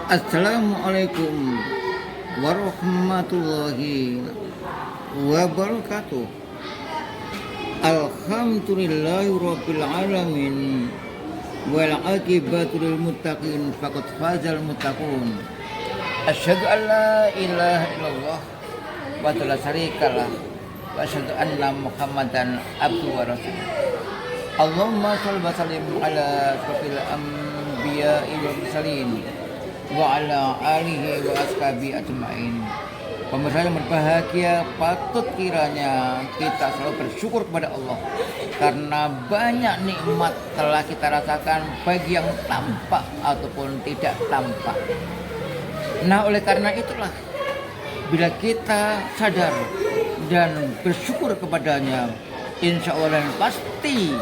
Assalamualaikum warahmatullahi wabarakatuh. Alhamdulillahi rabbil alamin. Wal aqibatu lil muttaqin faqad fazal muttaqun. Asyhadu an la ilaha illallah wa la syarikalah wa asyhadu anna Muhammadan abduhu wa rasuluh. Allahumma shalli wa sallim ala asyrafil anbiya'i wal mursalin wa ala alihi wa ashabi ajma'in. Pemirsa yang berbahagia, patut kiranya kita selalu bersyukur kepada Allah karena banyak nikmat telah kita rasakan, baik yang tampak ataupun tidak tampak. Nah, oleh karena itulah bila kita sadar dan bersyukur kepadanya, insya Allah dan pasti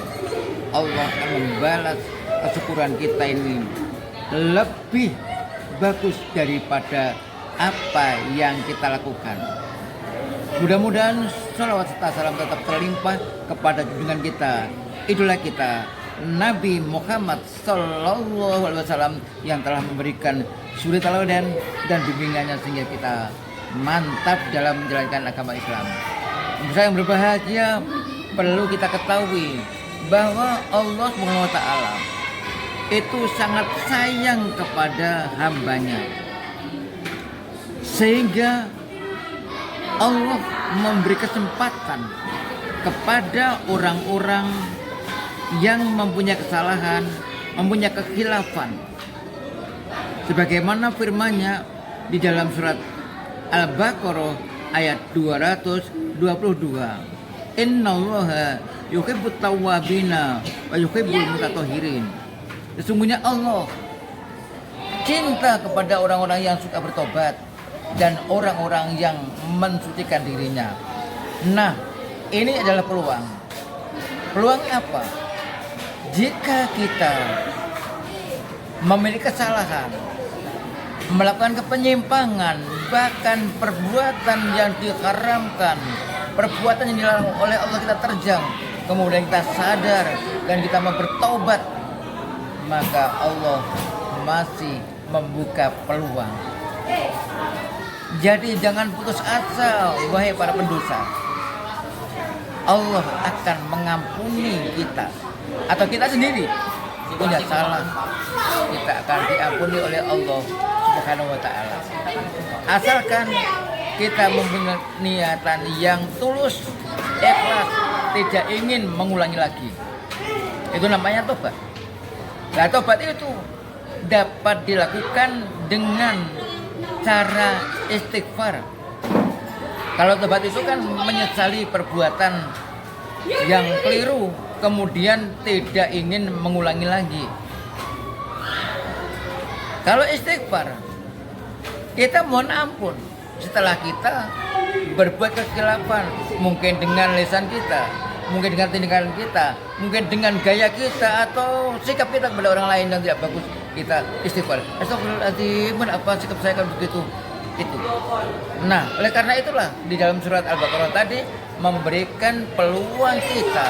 Allah akan membalas kesyukuran kita ini lebih bagus daripada apa yang kita lakukan. Mudah-mudahan sholawat serta salam tetap terlimpah kepada junjungan kita, idola kita, Nabi Muhammad Sallallahu Alaihi Wasallam, yang telah memberikan suri teladan dan bimbingannya sehingga kita mantap dalam menjalankan agama Islam. Saya yang berbahagia, perlu kita ketahui bahwa Allah Subhanahu Wa Taala itu sangat sayang kepada hambanya, sehingga Allah memberi kesempatan kepada orang-orang yang mempunyai kesalahan, mempunyai kekhilafan, sebagaimana firman-Nya di dalam surat Al-Baqarah ayat 222. Innallaha yuhibbut tawwabina wa yuhibbul mutatahhirin. Sesungguhnya Allah cinta kepada orang-orang yang suka bertobat dan orang-orang yang mensucikan dirinya. Nah, ini adalah peluang. Peluang apa? Jika kita memiliki kesalahan, melakukan kepenyimpangan, bahkan perbuatan yang diharamkan, perbuatan yang dilarang oleh Allah kita terjang, kemudian kita sadar dan kita mau bertobat, maka Allah masih membuka peluang. Jadi jangan putus asa, wahai para pendosa. Allah akan mengampuni kita, atau kita sendiri punya salah, kita akan diampuni oleh Allah Subhanahu Wa Taala. Asalkan kita mempunyai niatan yang tulus, ikhlas, tidak ingin mengulangi lagi. Itu namanya tobat. Nah, tobat itu dapat dilakukan dengan cara istighfar. Kalau tobat itu kan menyesali perbuatan yang keliru, kemudian tidak ingin mengulangi lagi. Kalau istighfar, kita mohon ampun setelah kita berbuat kekhilafan, mungkin dengan lisan kita, mungkin dengan tindakan kita, mungkin dengan gaya kita atau sikap kita kepada orang lain yang tidak bagus. Kita istighfar, astagfirullahaladzim, apa sikap saya kan begitu. Itu. Nah, oleh karena itulah di dalam surat Al-Baqarah tadi memberikan peluang kita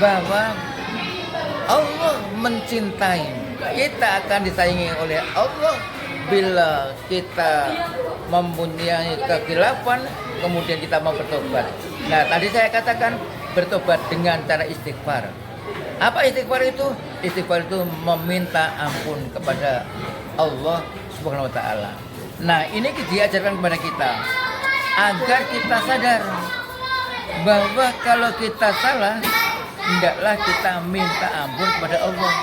bahwa Allah mencintai, kita akan disayangi oleh Allah bila kita mempunyai kekhilafan, kemudian kita mau bertobat. Nah, tadi saya katakan bertobat dengan cara istighfar. Apa istighfar itu? Istighfar itu meminta ampun kepada Allah Subhanahu Wa Taala. Nah, ini diajarkan kepada kita agar kita sadar bahwa kalau kita salah, hendaklah kita minta ampun kepada Allah.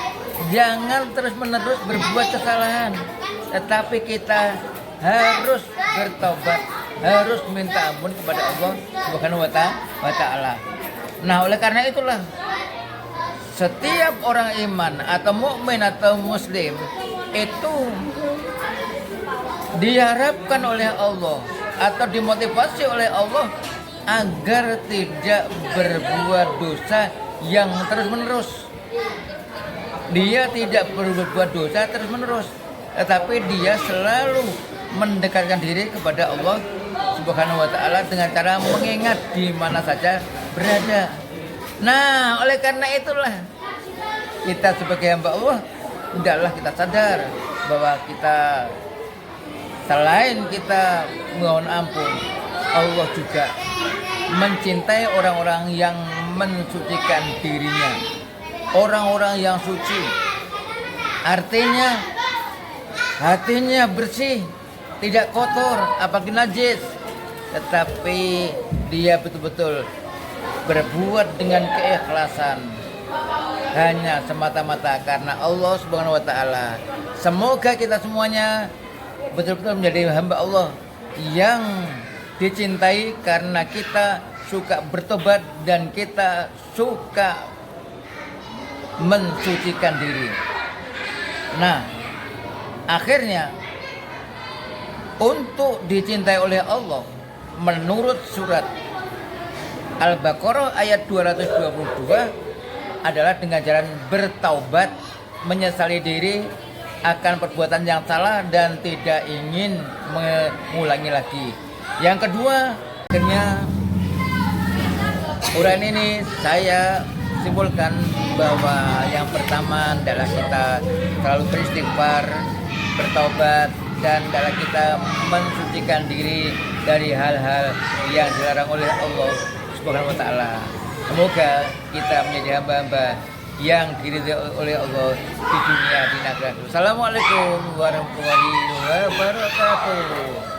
Jangan terus-menerus berbuat kesalahan, tetapi kita harus bertobat, harus minta ampun kepada Allah Subhanahu Wa Taala. Nah, oleh karena itulah setiap orang iman atau mukmin atau muslim itu diharapkan oleh Allah atau dimotivasi oleh Allah agar tidak berbuat dosa yang terus-menerus. Dia tidak berbuat dosa terus-menerus, tetapi dia selalu mendekatkan diri kepada Allah Subhanahu Wa Taala dengan cara mengingat di mana saja berada. Nah, oleh karena itulah kita sebagai hamba Allah hendaklah kita sadar bahwa kita selain kita mohon ampun, Allah juga mencintai orang-orang yang mensucikan dirinya, orang-orang yang suci. Artinya hatinya bersih, tidak kotor, apalagi najis, tetapi dia betul-betul berbuat dengan keikhlasan hanya semata-mata karena Allah Subhanahu wa taala. Semoga kita semuanya betul-betul menjadi hamba Allah yang dicintai karena kita suka bertobat dan kita suka mensucikan diri. Nah, akhirnya untuk dicintai oleh Allah menurut surat Al-Baqarah ayat 222 adalah dengan jalan bertaubat, menyesali diri akan perbuatan yang salah dan tidak ingin mengulangi lagi. Yang kedua, akhirnya uraian ini saya simpulkan bahwa yang pertama adalah kita selalu beristighfar, bertaubat, dan adalah kita mensucikan diri dari hal-hal yang dilarang oleh Allah Subhanahu wa taala. Semoga kita menjadi hamba-hamba yang diridhai oleh Allah di dunia di akhirat. Assalamualaikum warahmatullahi wabarakatuh.